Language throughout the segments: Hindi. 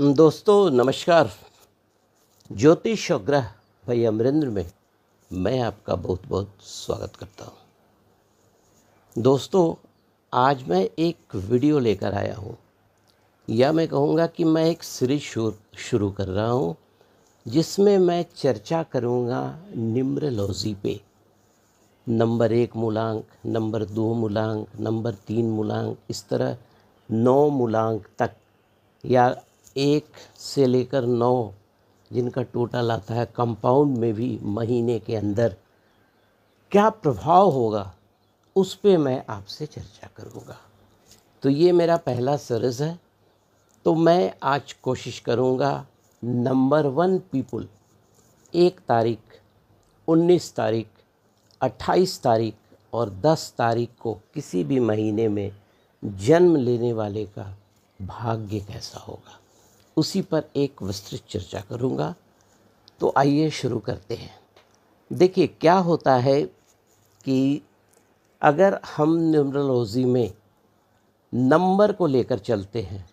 दोस्तों नमस्कार। ज्योतिष और ग्रह भाई अमरेंद्र में मैं आपका बहुत बहुत स्वागत करता हूँ। दोस्तों आज मैं एक वीडियो लेकर आया हूँ, या मैं कहूँगा कि मैं एक सीरीज शुरू कर रहा हूँ जिसमें मैं चर्चा करूँगा न्यूमरोलॉजी पे। नंबर 1 मूलांक, नंबर 2 मूलांक, नंबर 3 मूलांक, इस तरह 9 मूलांक तक, या 1 से लेकर 9 जिनका टोटल आता है कंपाउंड में भी महीने के अंदर क्या प्रभाव होगा उस पे मैं आपसे चर्चा करूँगा। तो ये मेरा पहला सीरीज़ है। तो मैं आज कोशिश करूँगा नंबर 1 पीपल 1 तारीख, 19 तारीख, 28 तारीख और 10 तारीख को किसी भी महीने में जन्म लेने वाले का भाग्य कैसा होगा, उसी पर एक विस्तृत चर्चा करूँगा। तो आइए शुरू करते हैं। देखिए क्या होता है कि अगर हम न्यूमरोलॉजी में नंबर को लेकर चलते हैं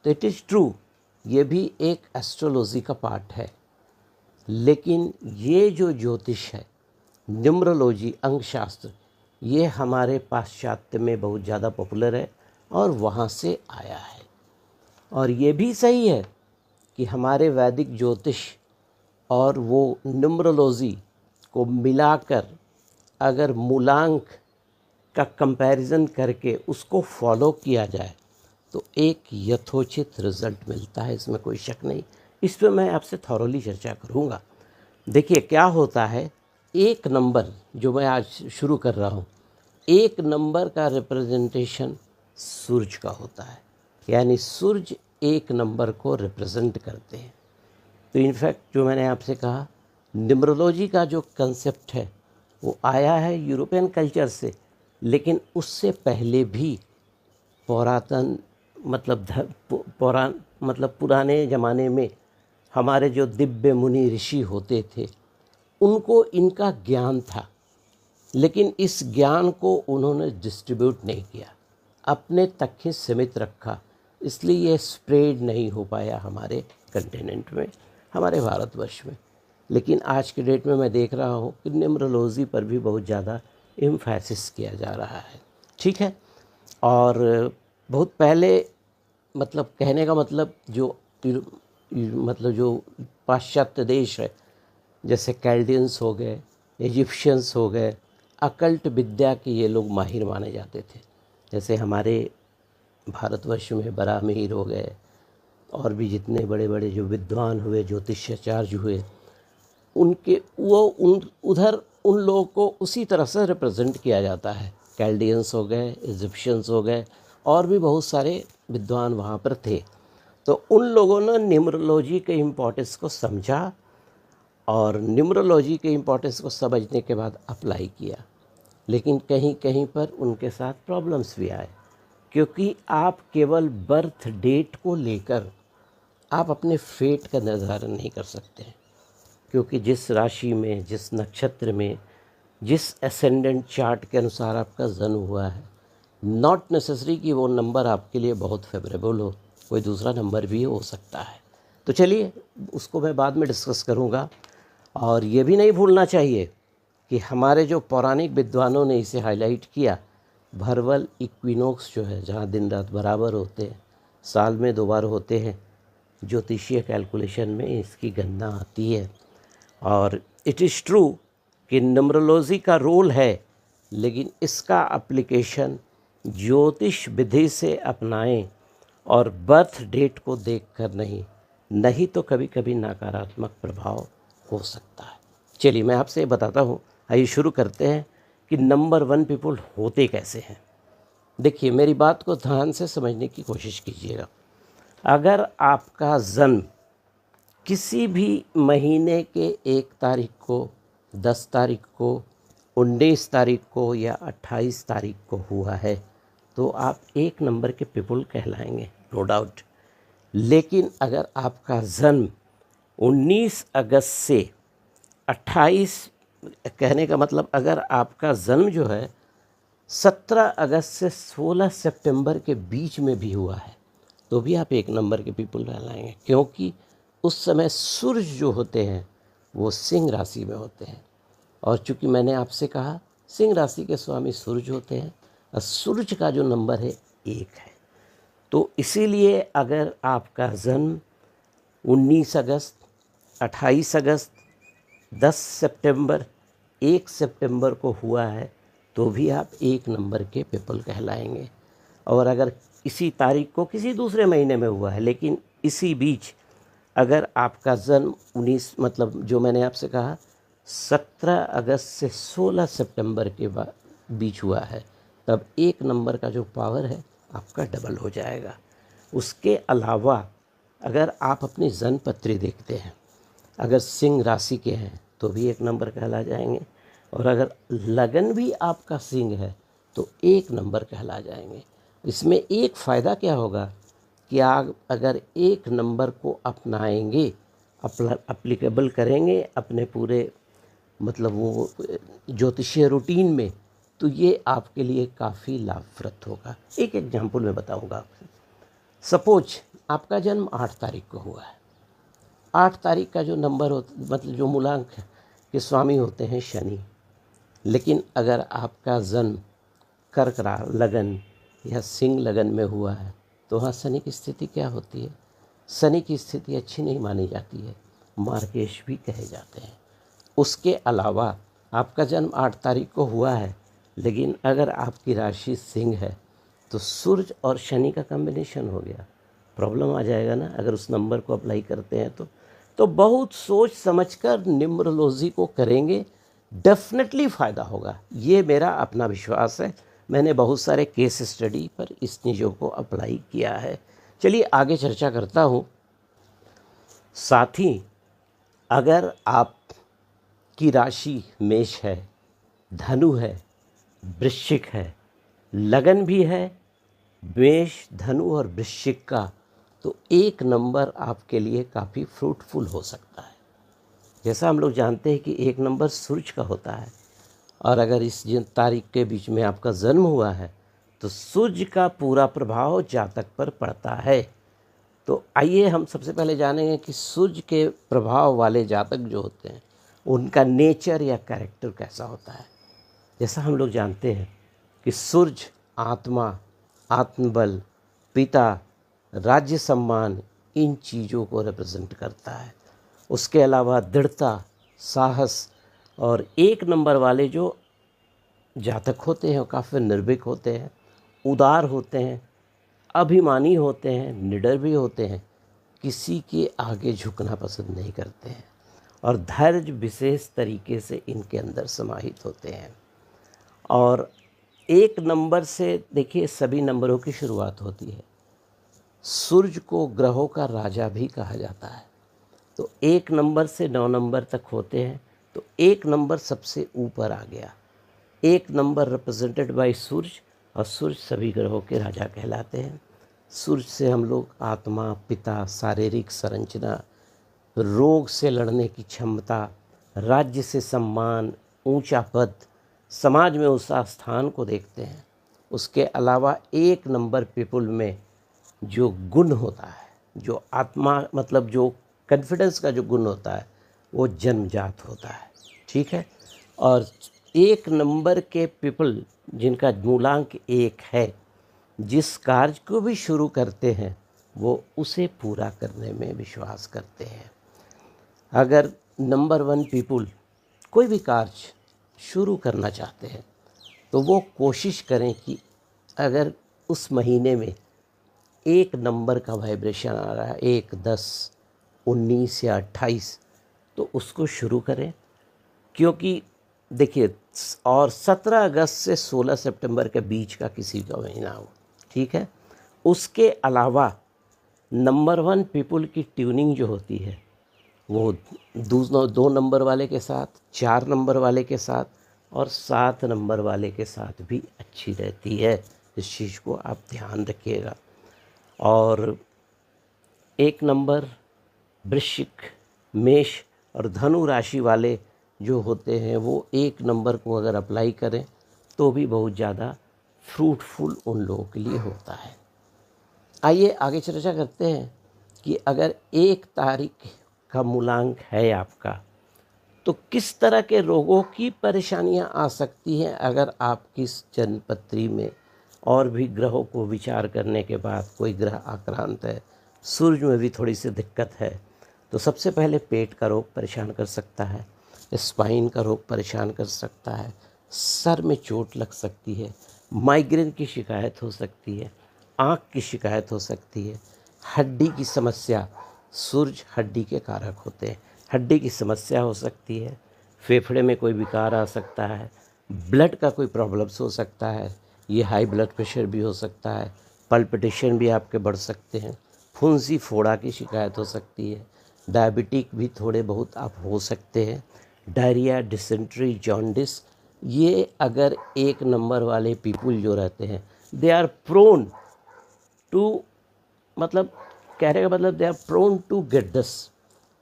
तो इट इज़ ट्रू, ये भी एक एस्ट्रोलॉजी का पार्ट है, लेकिन ये जो ज्योतिष है, न्यूमरोलॉजी, अंकशास्त्र, ये हमारे पाश्चात्य में बहुत ज़्यादा पॉपुलर है और वहाँ से आया है। और ये भी सही है कि हमारे वैदिक ज्योतिष और वो न्यूमरोलॉजी को मिलाकर अगर मूलांक का कंपैरिजन करके उसको फॉलो किया जाए तो एक यथोचित रिज़ल्ट मिलता है, इसमें कोई शक नहीं। इस पर मैं आपसे थॉरोली चर्चा करूँगा। देखिए क्या होता है, एक नंबर जो मैं आज शुरू कर रहा हूँ, एक नंबर का रिप्रेजेंटेशन सूर्य का होता है, यानी सूर्य एक नंबर को रिप्रेजेंट करते हैं। तो इनफैक्ट जो मैंने आपसे कहा, न्यूमरोलॉजी का जो कंसेप्ट है वो आया है यूरोपियन कल्चर से, लेकिन उससे पहले भी पुरातन पुराने ज़माने में हमारे जो दिव्य मुनि ऋषि होते थे उनको इनका ज्ञान था, लेकिन इस ज्ञान को उन्होंने डिस्ट्रीब्यूट नहीं किया, अपने तक ही सीमित रखा, इसलिए ये स्प्रेड नहीं हो पाया हमारे कंटिनेंट में, हमारे भारतवर्ष में। लेकिन आज के डेट में मैं देख रहा हूँ कि न्यूमरोलॉजी पर भी बहुत ज़्यादा एम्फेसिस किया जा रहा है, ठीक है। और बहुत पहले, कहने का मतलब जो पाश्चात्य देश है, जैसे कैल्डियंस हो गए, इजिप्शियंस हो गए, अकल्ट विद्या के ये लोग माहिर माने जाते थे। जैसे हमारे भारतवर्ष में बराहमिहिर हो गए, और भी जितने बड़े बड़े जो विद्वान हुए, ज्योतिषाचार्य हुए, उधर उन लोगों को उसी तरह से रिप्रेजेंट किया जाता है। कैल्डियंस हो गए, इजिप्शियंस हो गए, और भी बहुत सारे विद्वान वहाँ पर थे। तो उन लोगों ने न्यूमरोलॉजी के इम्पोर्टेंस को समझा, और न्यूमरोलॉजी के इम्पोर्टेंस को समझने के बाद अप्लाई किया। लेकिन कहीं कहीं पर उनके साथ प्रॉब्लम्स भी आए, क्योंकि आप केवल बर्थ डेट को लेकर आप अपने फेट का निर्धारण नहीं कर सकते हैं, क्योंकि जिस राशि में, जिस नक्षत्र में, जिस एसेंडेंट चार्ट के अनुसार आपका जन्म हुआ है, नॉट नेसेसरी कि वो नंबर आपके लिए बहुत फेवरेबल हो, कोई दूसरा नंबर भी हो सकता है। तो चलिए उसको मैं बाद में डिस्कस करूँगा। और ये भी नहीं भूलना चाहिए कि हमारे जो पौराणिक विद्वानों ने इसे हाईलाइट किया, भरवल इक्विनोक्स जो है, जहाँ दिन रात बराबर होते हैं, साल में 2 बार होते हैं, ज्योतिषीय कैलकुलेशन में इसकी गणना आती है। और इट इज़ ट्रू कि न्यूमरोलॉजी का रोल है, लेकिन इसका एप्लीकेशन ज्योतिष विधि से अपनाएं और बर्थ डेट को देखकर नहीं तो कभी कभी नकारात्मक प्रभाव हो सकता है। चलिए मैं आपसे बताता हूँ। आइए शुरू करते हैं कि नंबर 1 पीपल होते कैसे हैं। देखिए मेरी बात को ध्यान से समझने की कोशिश कीजिएगा। अगर आपका जन्म किसी भी महीने के 1 तारीख को, 10 तारीख को, 19 तारीख को या 28 तारीख को हुआ है तो आप 1 नंबर के पीपल कहलाएंगे, नो डाउट। लेकिन अगर आपका जन्म 19 अगस्त से 28, कहने का मतलब अगर आपका जन्म जो है 17 अगस्त से 16 सितंबर के बीच में भी हुआ है तो भी आप 1 नंबर के पीपल कहलाएंगे, क्योंकि उस समय सूरज जो होते हैं वो सिंह राशि में होते हैं। और चूँकि मैंने आपसे कहा सिंह राशि के स्वामी सूरज होते हैं और सूरज का जो नंबर है 1 है। तो इसीलिए अगर आपका जन्म 19 अगस्त, 28 अगस्त, 10 सितंबर, 1 सितंबर को हुआ है तो भी आप 1 नंबर के पीपल कहलाएंगे। और अगर इसी तारीख को किसी दूसरे महीने में हुआ है, लेकिन इसी बीच अगर आपका जन्म 19 मतलब जो मैंने आपसे कहा 17 अगस्त से 16 सितंबर के बीच हुआ है, तब 1 नंबर का जो पावर है आपका डबल हो जाएगा। उसके अलावा अगर आप अपनी जन्म पत्री देखते हैं, अगर सिंह राशि के हैं तो भी 1 नंबर कहला जाएंगे, और अगर लगन भी आपका सिंह है तो 1 नंबर कहला जाएंगे। इसमें एक फ़ायदा क्या होगा कि आप अगर 1 नंबर को अपनाएंगे, अप्लीकेबल करेंगे अपने पूरे मतलब वो ज्योतिषीय रूटीन में, तो ये आपके लिए काफ़ी लाभप्रद होगा। एक एग्जाम्पल मैं बताऊंगा आपसे। सपोज आपका जन्म 8 तारीख को हुआ है। 8 तारीख का जो नंबर मतलब जो मूलांक के स्वामी होते हैं शनि। लेकिन अगर आपका जन्म कर्क लगन या सिंह लगन में हुआ है तो वहाँ शनि की स्थिति क्या होती है? शनि की स्थिति अच्छी नहीं मानी जाती है, मार्गेश भी कहे जाते हैं। उसके अलावा आपका जन्म 8 तारीख को हुआ है, लेकिन अगर आपकी राशि सिंह है तो सूरज और शनि का कॉम्बिनेशन हो गया, प्रॉब्लम आ जाएगा ना अगर उस नंबर को अप्लाई करते हैं तो बहुत सोच समझकर न्यूमरोलॉजी को करेंगे, डेफिनेटली फ़ायदा होगा। ये मेरा अपना विश्वास है। मैंने बहुत सारे केस स्टडी पर इस चीज़ों को अप्लाई किया है। चलिए आगे चर्चा करता हूँ। साथ ही अगर आप की राशि मेष है, धनु है, वृश्चिक है, लगन भी है मेष, धनु और वृश्चिक का, तो 1 नंबर आपके लिए काफ़ी फ्रूटफुल हो सकता है। जैसा हम लोग जानते हैं कि 1 नंबर सूरज का होता है, और अगर इस तारीख के बीच में आपका जन्म हुआ है तो सूर्य का पूरा प्रभाव जातक पर पड़ता है। तो आइए हम सबसे पहले जानेंगे कि सूर्य के प्रभाव वाले जातक जो होते हैं उनका नेचर या कैरेक्टर कैसा होता है। जैसा हम लोग जानते हैं कि सूर्य आत्मा, आत्मबल, पिता, राज्य सम्मान, इन चीज़ों को रिप्रेजेंट करता है। उसके अलावा दृढ़ता, साहस, और 1 नंबर वाले जो जातक होते हैं वो काफ़ी निर्भीक होते हैं, उदार होते हैं, अभिमानी होते हैं, निडर भी होते हैं, किसी के आगे झुकना पसंद नहीं करते हैं, और धैर्य विशेष तरीके से इनके अंदर समाहित होते हैं। और 1 नंबर से देखिए सभी नंबरों की शुरुआत होती है। सूर्य को ग्रहों का राजा भी कहा जाता है। तो 1 नंबर से 9 नंबर तक होते हैं, तो 1 नंबर सबसे ऊपर आ गया। 1 नंबर रिप्रेजेंटेड बाय सूर्य, और सूर्य सभी ग्रहों के राजा कहलाते हैं। सूर्य से हम लोग आत्मा, पिता, शारीरिक संरचना, रोग से लड़ने की क्षमता, राज्य से सम्मान, ऊंचा पद, समाज में उस स्थान को देखते हैं। उसके अलावा 1 नंबर पीपल में जो गुण होता है, जो आत्मा मतलब जो कॉन्फिडेंस का जो गुण होता है, वो जन्मजात होता है। ठीक है। और 1 नंबर के पीपल जिनका मूलांक 1 है, जिस कार्य को भी शुरू करते हैं वो उसे पूरा करने में विश्वास करते हैं। अगर नंबर 1 पीपल कोई भी कार्य शुरू करना चाहते हैं तो वो कोशिश करें कि अगर उस महीने में 1 नंबर का वाइब्रेशन आ रहा है, 1, 10, 19 या 28, तो उसको शुरू करें। क्योंकि देखिए, और 17 अगस्त से 16 सितंबर के बीच का किसी का महीना हो, ठीक है। उसके अलावा नंबर 1 पीपल की ट्यूनिंग जो होती है वो 2 नंबर वाले के साथ, 4 नंबर वाले के साथ और 7 नंबर वाले के साथ भी अच्छी रहती है। इस चीज़ को आप ध्यान रखिएगा। और 1 नंबर वृश्चिक, मेष और धनु राशि वाले जो होते हैं वो 1 नंबर को अगर अप्लाई करें तो भी बहुत ज़्यादा फ्रूटफुल उन लोगों के लिए होता है। आइए आगे चर्चा करते हैं कि अगर 1 तारीख का मूलांक है आपका, तो किस तरह के रोगों की परेशानियां आ सकती हैं अगर आपकी इस जन्मपत्री में और भी ग्रहों को विचार करने के बाद कोई ग्रह आक्रांत है, सूर्य में भी थोड़ी सी दिक्कत है। तो सबसे पहले पेट का रोग परेशान कर सकता है, स्पाइन का रोग परेशान कर सकता है, सर में चोट लग सकती है, माइग्रेन की शिकायत हो सकती है, आँख की शिकायत हो सकती है, हड्डी की समस्या, सूर्य हड्डी के कारक होते हैं, हड्डी की समस्या हो सकती है, फेफड़े में कोई विकार आ सकता है, ब्लड का कोई प्रॉब्लम्स हो सकता है, ये हाई ब्लड प्रेशर भी हो सकता है, पल्पिटेशन भी आपके बढ़ सकते हैं, फुंसी फोड़ा की शिकायत हो सकती है, डायबिटिक भी थोड़े बहुत आप हो सकते हैं, डायरिया, डिसेंट्री, जॉन्डिस, ये अगर 1 नंबर वाले पीपल जो रहते हैं दे आर प्रोन टू, मतलब कहने का मतलब they are prone to get this,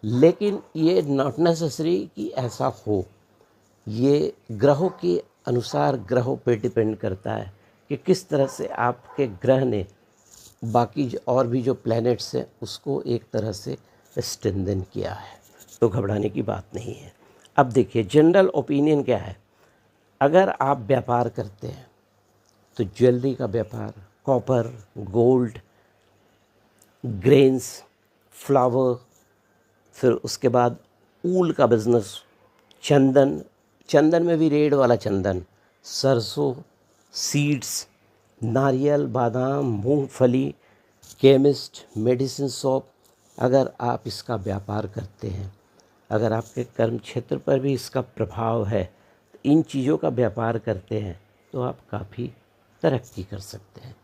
लेकिन ये नॉट नेसेसरी कि ऐसा हो। ये ग्रहों के अनुसार ग्रहों पे डिपेंड करता है कि किस तरह से आपके ग्रह ने बाकी और भी जो प्लैनेट्स हैं उसको एक तरह से स्ट्रेंथन किया है, तो घबराने की बात नहीं है। अब देखिए जनरल ओपिनियन क्या है। अगर आप व्यापार करते हैं तो ज्वेलरी का व्यापार, कॉपर, गोल्ड, ग्रेन्स, फ्लावर, फिर उसके बाद ऊल का बिज़नेस, चंदन, चंदन में भी रेड वाला चंदन, सरसों, सीड्स, नारियल, बादाम, मूंगफली, केमिस्ट, मेडिसिन शॉप, अगर आप इसका व्यापार करते हैं, अगर आपके कर्म क्षेत्र पर भी इसका प्रभाव है, तो इन चीज़ों का व्यापार करते हैं तो आप काफ़ी तरक्की कर सकते हैं।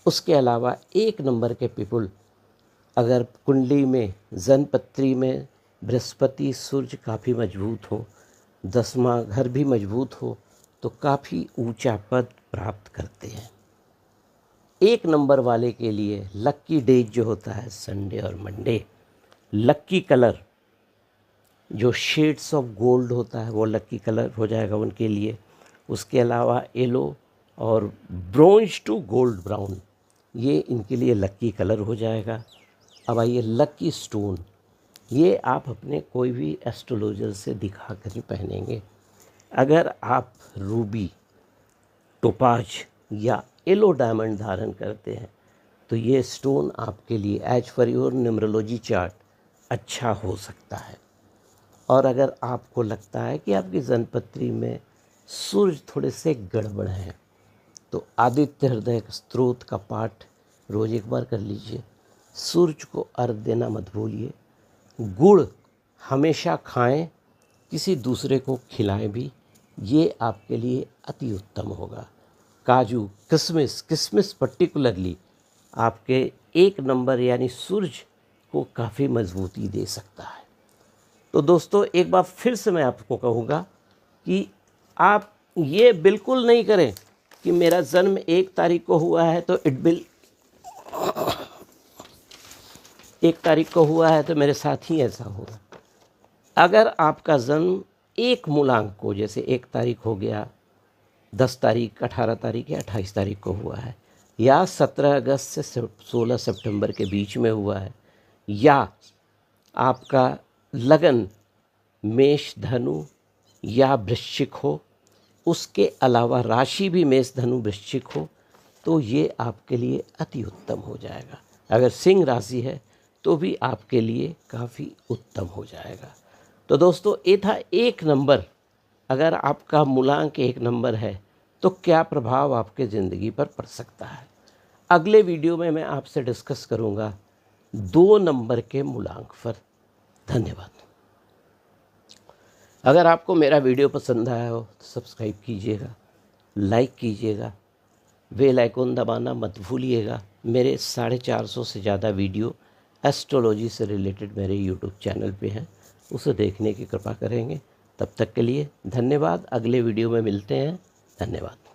उसके अलावा 1 नंबर के पीपल, अगर कुंडली में जन्मपत्री में बृहस्पति सूर्य काफ़ी मजबूत हो, 10वां घर भी मजबूत हो, तो काफ़ी ऊंचा पद प्राप्त करते हैं। 1 नंबर वाले के लिए लक्की डेज जो होता है संडे और मंडे, लक्की कलर जो शेड्स ऑफ गोल्ड होता है वो लक्की कलर हो जाएगा उनके लिए। उसके अलावा येलो और ब्रोंज टू गोल्ड ब्राउन, ये इनके लिए लक्की कलर हो जाएगा। अब आइए लक्की स्टोन, ये आप अपने कोई भी एस्ट्रोलॉजर से दिखा कर ही पहनेंगे। अगर आप रूबी, टोपाज या येलो डायमंड धारण करते हैं तो ये स्टोन आपके लिए as per your numerology chart अच्छा हो सकता है। और अगर आपको लगता है कि आपकी जन्मपत्री में सूर्य थोड़े से गड़बड़ हैं तो आदित्य हृदय स्त्रोत का पाठ रोज़ 1 बार कर लीजिए। सूर्य को अर्घ देना मत भूलिए। गुड़ हमेशा खाएं, किसी दूसरे को खिलाएं भी, ये आपके लिए अति उत्तम होगा। काजू, किशमिश पर्टिकुलरली आपके 1 नंबर यानी सूर्य को काफ़ी मजबूती दे सकता है। तो दोस्तों एक बार फिर से मैं आपको कहूँगा कि आप ये बिल्कुल नहीं करें कि मेरा जन्म 1 तारीख को हुआ है तो 1 तारीख को हुआ है तो मेरे साथ ही ऐसा होगा। अगर आपका जन्म 1 मूलांक को, जैसे 1 तारीख हो गया, 10 तारीख, 18 तारीख या 28 तारीख को हुआ है, या 17 अगस्त से 16 सितंबर के बीच में हुआ है, या आपका लगन मेष, धनु या वृश्चिक हो, उसके अलावा राशि भी मेष, धनु, वृश्चिक हो, तो ये आपके लिए अति उत्तम हो जाएगा। अगर सिंह राशि है तो भी आपके लिए काफ़ी उत्तम हो जाएगा। तो दोस्तों ये था 1 नंबर। अगर आपका मूलांक 1 नंबर है तो क्या प्रभाव आपके ज़िंदगी पर पड़ सकता है। अगले वीडियो में मैं आपसे डिस्कस करूँगा 2 नंबर के मूलांक पर। धन्यवाद। अगर आपको मेरा वीडियो पसंद आया हो तो सब्सक्राइब कीजिएगा, लाइक कीजिएगा, बेल आइकन दबाना मत भूलिएगा। मेरे 450 से ज़्यादा वीडियो एस्ट्रोलॉजी से रिलेटेड मेरे यूट्यूब चैनल पे हैं, उसे देखने की कृपा करेंगे। तब तक के लिए धन्यवाद। अगले वीडियो में मिलते हैं। धन्यवाद।